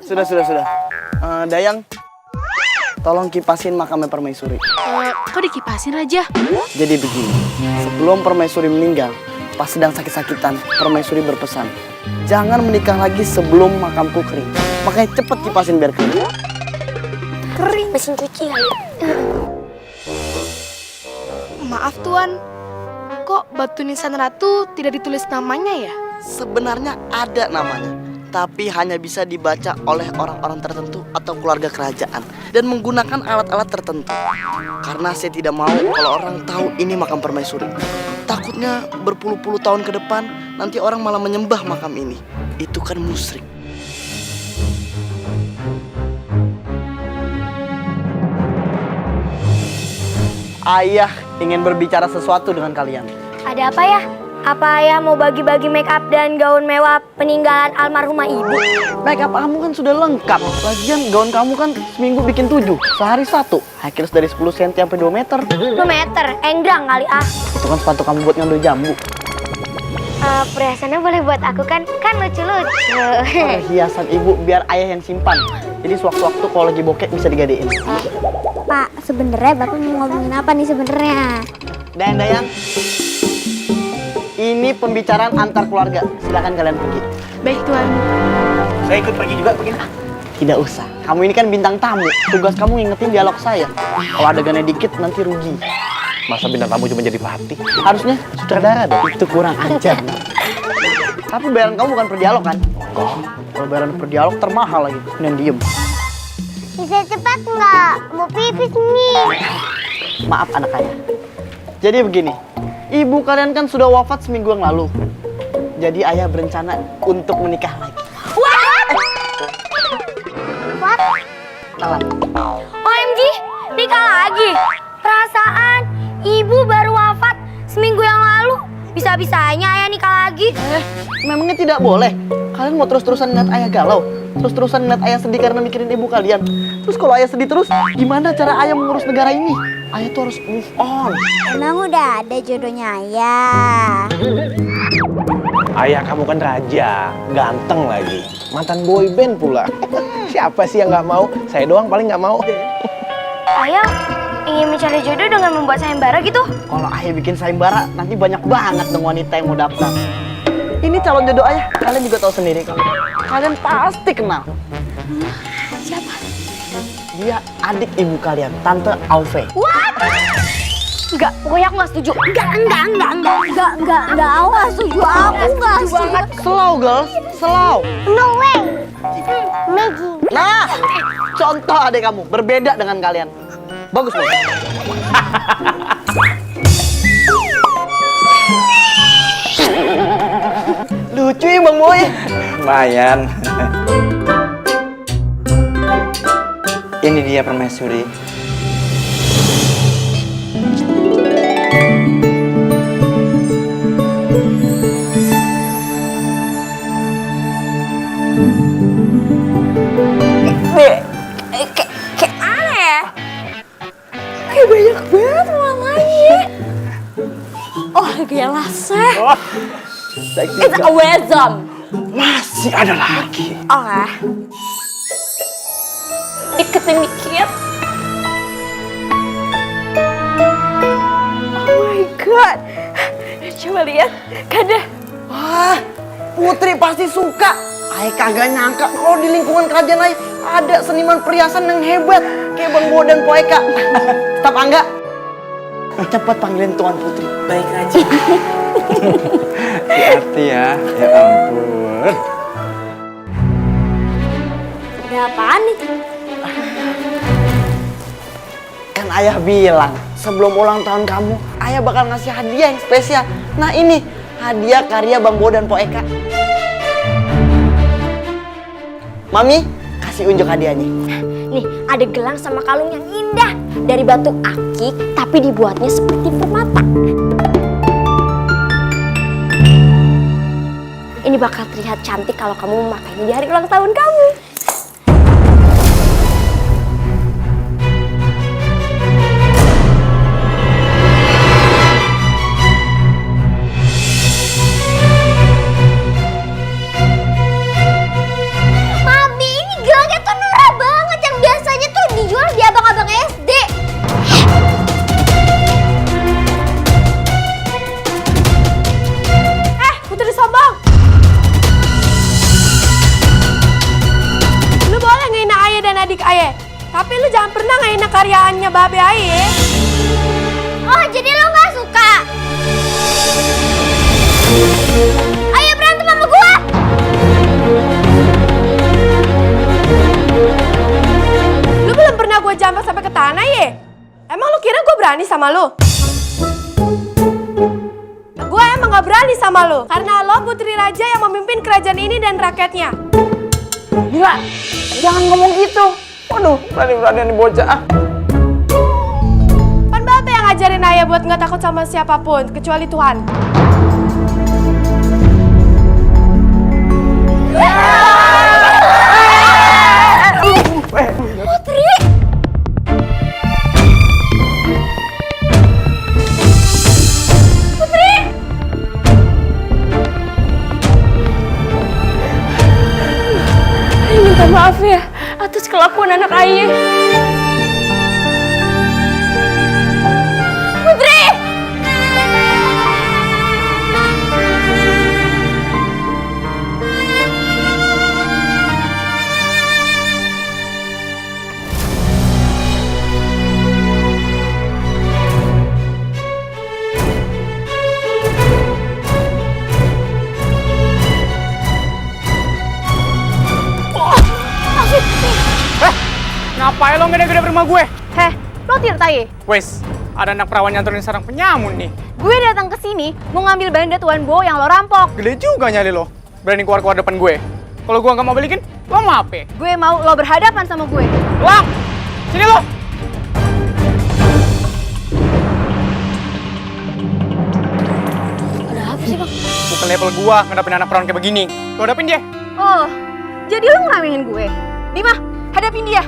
Sudah. Dayang, tolong kipasin makamnya Permaisuri. Kok dikipasin, Raja? Jadi begini, sebelum Permaisuri meninggal, pas sedang sakit-sakitan, Permaisuri berpesan, jangan menikah lagi sebelum makamku kering. Makanya cepet kipasin biar kering. Kering. Mesin cuci kali. Maaf, Tuan. Kok batu nisan ratu tidak ditulis namanya ya? Sebenarnya ada namanya, tapi hanya bisa dibaca oleh orang-orang tertentu atau keluarga kerajaan dan menggunakan alat-alat tertentu. Karena saya tidak mau kalau orang tahu ini makam Permaisuri. Takutnya berpuluh-puluh tahun ke depan nanti orang malah menyembah makam ini. Itu kan musyrik. Ayah ingin berbicara sesuatu dengan kalian. Ada apa ya? Apa ayah mau bagi-bagi make up dan gaun mewah peninggalan almarhumah ibu? Make up kamu kan sudah lengkap. Lagian gaun kamu kan seminggu bikin 7, sehari 1. Heels dari 10 cm sampai 2 meter. 2 meter, enggrang kali ah. Itu kan sepatu kamu buat ngambil jambu. Perhiasannya boleh buat aku kan? Kan lucu-lucu. Hiasan ibu biar ayah yang simpan. Jadi sewaktu-waktu kalau lagi bokek bisa digadein. Pak, sebenarnya Bapak mau ngomongin apa nih sebenarnya? Dayang, ini pembicaraan antar keluarga. Silakan kalian pergi. Baik, Tuan. Saya ikut pergi juga begini. Tidak usah. Kamu ini kan bintang tamu. Tugas kamu ngingetin dialog saya. Kalau adegannya dikit nanti rugi. Masa bintang tamu cuma jadi pelatih? Harusnya sutradara dong. Itu kurang ajar. Tapi bayaran kamu bukan per dialog kan? Oh, kalau bayaran per dialog termahal lagi. Dan diem. Bisa cepat nggak? Mau pipis nih. Maaf anak ayah. Jadi begini, ibu kalian kan sudah wafat seminggu yang lalu. Jadi ayah berencana untuk menikah lagi. What? Telat. OMG, nikah lagi? Perasaan ibu baru wafat seminggu yang lalu. Bisa-bisanya ayah nikah lagi. Memangnya tidak boleh? Kalian mau terus-terusan ngeliat ayah galau? Terus-terusan ngeliat ayah sedih karena mikirin ibu kalian? Terus kalau ayah sedih terus, gimana cara ayah mengurus negara ini? Ayah tuh harus move on. Emang udah ada jodohnya ayah? Ayah kamu kan raja, ganteng lagi, mantan boy band pula. Siapa sih yang nggak mau? Saya doang paling nggak mau. Ayah ingin mencari jodoh dengan membuat sayembara gitu? Kalau ayah bikin sayembara, nanti banyak banget dong wanita yang mau daftar. Ini calon jodoh ayah, kalian juga tahu sendiri kan? Kalian pasti kenal. Siapa? Dia adik ibu kalian, Tante Auve. What? Enggak, pokoknya aku nggak setuju. Enggak, aku nggak setuju. Aku nggak setuju. Slow girls, slow. No way. Maggie. Nah, contoh adik kamu, berbeda dengan kalian. Bagus loh. Lucu ya Bang Boy. Lumayan. Ini dia Permaisuri. Kayak aneh ya? Kayak banyak banget warnanya. Oh, gelasnya. It's a wisdom. Masih ada lagi. Oke. Iketin dikit. Oh my god. Coba lihat. Kada. Wah, Putri pasti suka. Ayah kagak nyangka kalau di lingkungan kerajaan ayah ada seniman perhiasan yang hebat kayak Bang Bo dan Poeka. Tetap Angga. Cepat panggilin Tuan Putri. Baik aja. Hati-hati ya. Ya ampun. Ada apaan nih? Kan ayah bilang sebelum ulang tahun kamu, ayah bakal ngasih hadiah yang spesial. Nah ini hadiah karya Bang Bo dan Poeka. Mami, kasih unjuk hadiahnya. Nih, ada gelang sama kalung yang indah dari batu akik, tapi dibuatnya seperti permata. Ini bakal terlihat cantik kalau kamu memakainya di hari ulang tahun kamu. Mami, ini gelang ngehina karyaannya Babe Aye. Oh, jadi lo nggak suka? Ayo berantem sama gua. Lu belum pernah gue jambak sampai ke tanah ye? Emang lu kira gue berani sama lu? Gue emang gak berani sama lu karena lo putri raja yang memimpin kerajaan ini dan rakyatnya. Gila, jangan ngomong gitu. Waduh, berani-beranian nih bocah. Kan Babe yang ngajarin Ayah buat gak takut sama siapapun kecuali Tuhan. Putri. Putri. Ayah minta maaf ya atas kelakuan anak Ayah. Putri. Ngapain lo gede-gede rumah gue? Heh, lo Tirta ye? Wes, ada anak perawan nyanturin sarang penyamun nih. Gue datang ke sini mau ngambil benda Tuan Bo yang lo rampok. Gede juga nyali lo. Berani keluar-keluar depan gue. Kalau gue nggak mau balikin, lo mau apa? Gue mau lo berhadapan sama gue. Lang! Sini lo! Ada apa sih bang? Bukan level gue ngadapin anak perawan kayak begini. Lo hadapin dia. Oh, jadi lo ngeremehin gue? Bima, hadapin dia.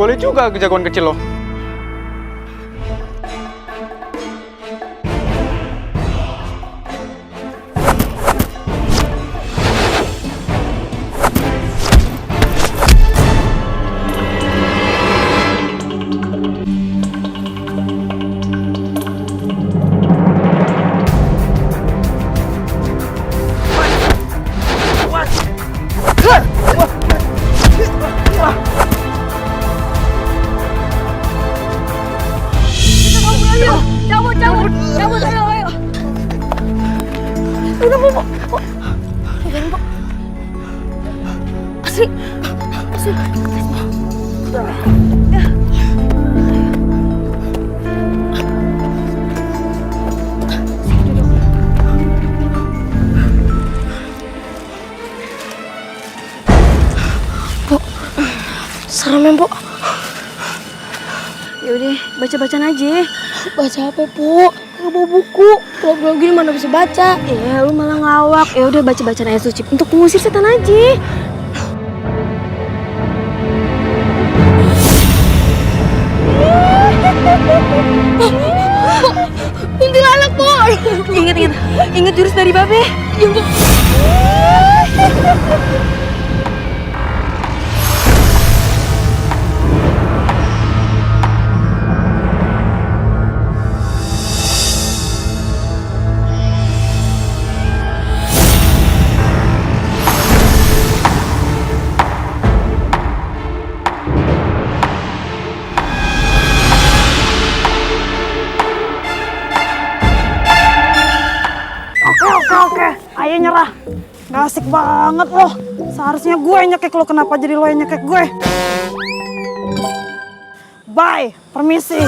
Boleh juga kejagoan kecil lo. Cabut, ayo. Udah, Bo. Asri. Serem ya, Pok. Yaudah, baca-bacaan aja. Baca apa, Pok? Nggak bawa buku. Pulau-pulau gini mana bisa baca. Ya, lu malah ngelawak. Ya udah baca-bacaan ayat suci untuk mengusir setan aja. Kuntilanak, Pok. Ingat jurus dari Babe. Iya, Pok. Oke, ayo nyerah. Gak asik banget loh. Seharusnya gue yang nyekek lo, kenapa jadi lo yang nyekek gue? Bye, permisi.